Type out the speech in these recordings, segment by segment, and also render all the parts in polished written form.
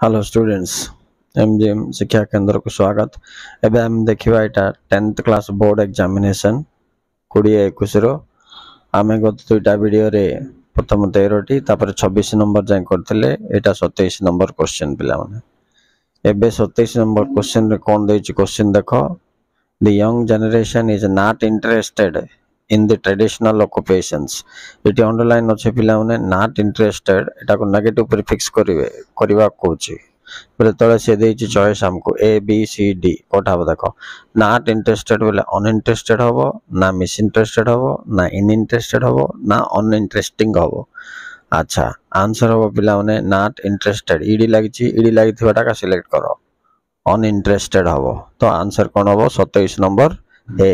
Hello students MGM शिक्षा केंद्र को स्वागत। एबे हम देखिबा एटा 10th क्लास बोर्ड एग्जामिनेशन 2021 रो आमे गत दुईटा वीडियो रे प्रथम 13टी तापर 26 नंबर जाय करथिले एटा 27 नंबर क्वेश्चन पिला माने। एबे 27 नंबर क्वेश्चन रे कोन देछि क्वेश्चन देखो। The young generation is not interested in the traditional occupations इटी अंडरलाइन अछि पिला माने नॉट इंटरेस्टेड एटा को नेगेटिव प्रीफिक्स करबा कोछि बोले तळे से देछि चॉइस हमको ए बी सी डी कोठा देखो नॉट इंटरेस्टेड बोले अनइंटरेस्टेड हबो ना मिस इंटरेस्टेड हबो ना इन इंटरेस्टेड हबो ना अनइंटरेस्टिंग हबो। अच्छा आंसर हबो पिला माने नॉट इंटरेस्टेड ईडी लागिथिबाटा का सिलेक्ट करो अनइंटरेस्टेड हबो तो आंसर कोन हबो 27 नंबर ए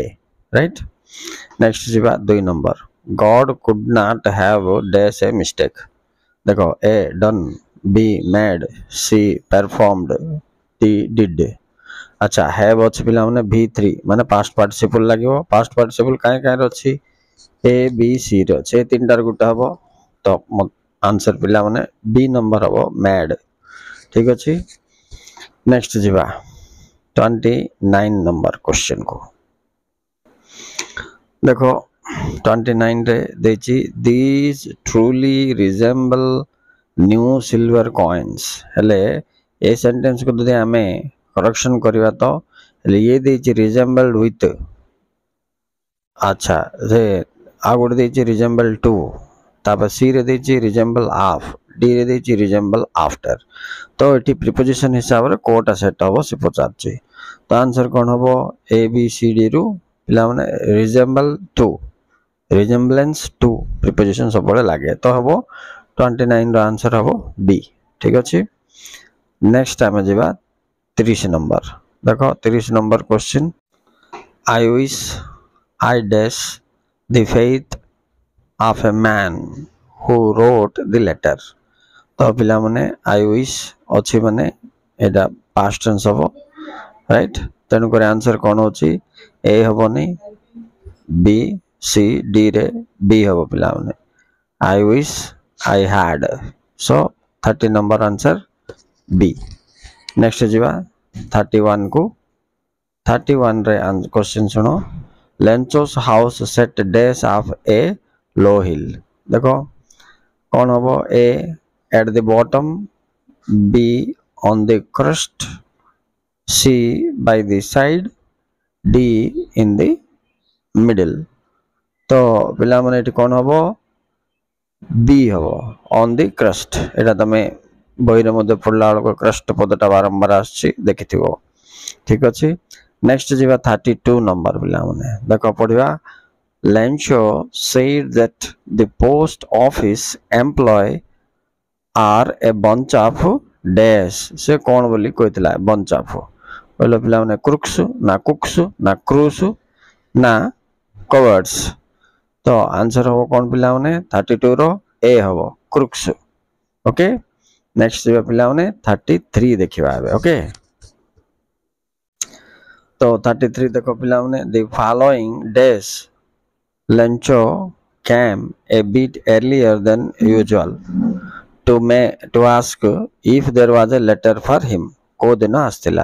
राइट। नेक्स्ट जीवा 2 number God could not have dash a mistake देखो A done B made C performed D did. अच्छा हैव अछि पिला माने v3 माने पास्ट पार्टिसिपल लागिवो पास्ट पार्टिसिपल काहे काहे अछि ए बी सी रे अछि तीनटार गुटा हबो तो आंसर पिला माने बी नंबर हबो मेड ठीक अछि। नेक्स्ट जीवा 29 नंबर क्वेश्चन को देखो 29 रे देछि these truly resemble new silver coins हेले ए सेंटेंस को जदि हमें करेक्शन करिवा तो ये देछि resembled with अच्छा रे आ गुड देछि resemble to तापर सी रे देछि resemble of डी रे देछि resemble after तो एटी प्रीपोजिशन हिसाब रे कोटा सेट हबो से पचाछि तो आंसर कोन हबो ए बी सी डी रु पिला माने resemble to resemblance to preposition सब बड़े लागे तो हबो 29 रो आंसर हबो बी ठीक अछि। नेक्स्ट टाइम जेबा 30 नंबर देखो 30 number question I wish I dash the faith of a man who wrote the letter तो पिला माने आई विश अछि माने एटा पास्ट टेंस हबो राइट तेनु करे आंसर कोन होछि ए हबोनी बी सी डी रे बी हबो पिला माने I wish I had so 30 number answer B. Next जीवा 31 को 31 रे क्वेश्चन सुनो Lencho's house sat dash of a low hill देखो कौन हबो A at the bottom B on the crest C by the side D in the middle तो पिला माने एटी कोन हबो बी हबो ऑन द क्रस्ट एटा तमे बहिरे मध्ये पढला को क्रस्ट पदटा बारंबार आछि देखिथिबो ठीक अछि। नेक्स्ट जीवा 32 नंबर पिला माने देखो पढिबा Lencho said that the post office employee are a bunch of dash से कोन बोली कहतिला bunch of बोलो पिला माने क्रुक्स ना कुक्स ना क्रूस ना कवर्ड्स तो आंसर हो कौन पिला माने 32 रो ए हबो क्रुक्स ओके। नेक्स्ट जेबा पिला माने 33 देखिबा आबे ओके तो 33 देखो पिला माने the following dash लंचो came a bit earlier than usual to ask if there was a letter for him को दिन आस्तिला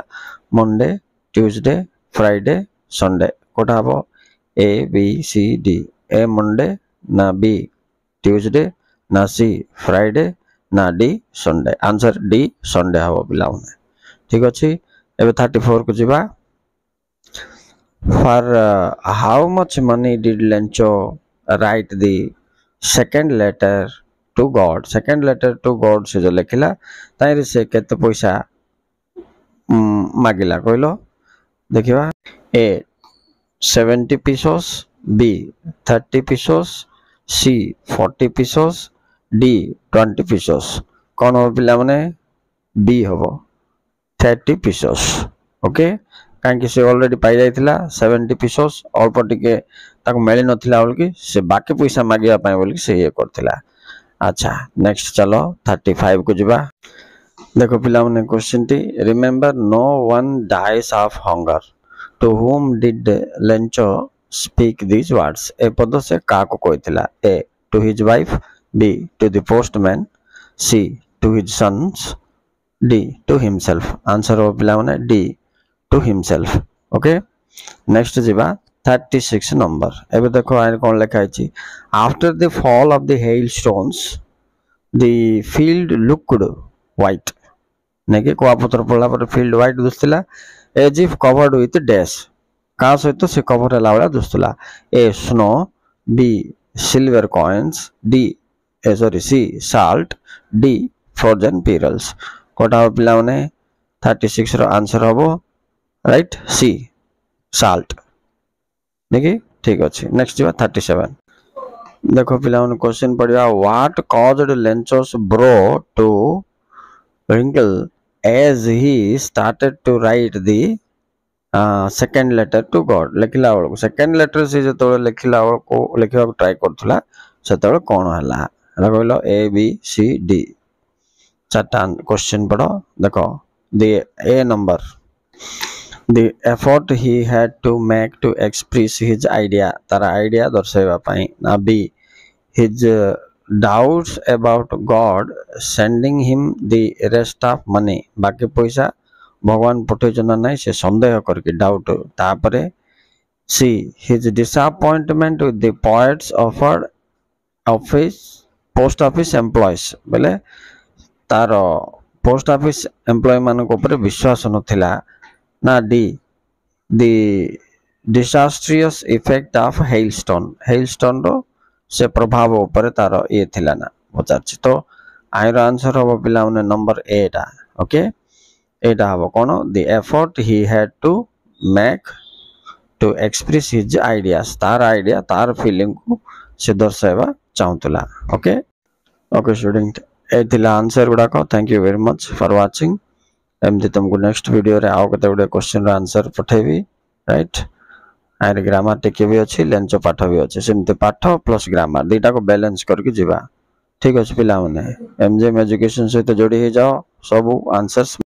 मंडे ट्यूसडे फ्राइडे संडे कोटा हबो A B C D A Monday ना बी ट्यूसडे ना सी फ्राइडे ना D Sunday answer D Sunday हबो पिला माने ठीक अछि। एबे 34 को जिबा for how much money did Lencho write the second letter to God second letter to God से जो लिखिला ताइरे से केते पैसा मागिला कहलो देखिबा ए 70 pesos बी 30 pesos सी 40 pesos डी 20 pesos कौन हो पिला माने बी हबो 30 pesos ओके काहे से ऑलरेडी पाई जाइथिला 70 pesos अल्प टिके ताको मेली नथिला बोलकी से बाकी पैसा मागिया पाए बोलकी से ये करथिला। अच्छा नेक्स्ट चलो 35 को जिबा देखो पिला माने क्वेश्चन टी remember no one dies of hunger to whom did Lencho speak these words A पद से का को कहथिला A to his wife B to the postman C to his sons D to himself answer हो पिला माने D to himself okay next जिबा 36 number एबे देखो आइन कोन लिखा है after the fall of the hailstones the field looked white नेके कुआपतर पड़ला पर फील्ड व्हाइट दुसला as if covered with dash का सहित से कवर होला वाला दुसला A snow B silver coins D A sorry C salt D frozen pearls कोटा पिला माने 36 रो आंसर हबो राइट सी साल्ट नेके ठीक अछि नेक्स्ट जिवा 37 देखो पिला माने क्वेश्चन पड़िया what caused Lencho's brow to wrinkle as he started to write the second letter to God लिखला वाला सेकंड लेटर से जो लिखला वाला को लिखवा ट्राई करथला सेतबे कोन हला हला कहलो ए बी सी डी चारटा क्वेश्चन पढ़ो देखो the A number the effort he had to make to express his idea तारा आइडिया दर्शाइबा पई ना B his doubts about God sending him the rest of money बाकी पैसा भगवान पठेचना नहीं से संदेह करके डाउट तापरे सी his disappointment with the poets offered office post office employees बोले तार पोस्ट ऑफिस एम्प्लॉय मान को ऊपर विश्वास नथिला ना D the disastrous effect of hailstone रो से प्रभाव ऊपर तार ये थिला ना पचारछि तो आइर आंसर हो पिला माने नंबर 8 ओके एटा हबो कोन the effort he had to make to express his ideas तार आइडिया तार फीलिंग को से दर्शाइबा चाहतला ओके ओके स्टूडेंट ए थिला आंसर गुडा को thank you very much for watching एमती तुमको नेक्स्ट वीडियो रे आउ कते गुडे क्वेश्चन रो आंसर पठेबी राइट आरे ग्रामाटिक भी अच्छी लेंचो पाठ भी अच्छे सेमते पाठ प्लस ग्रामर दुटा को बैलेंस करके जीवा ठीक अछि पिला माने एमजेएम एजुकेशन सहित जोड़ी हो जाओ सब आंसर्स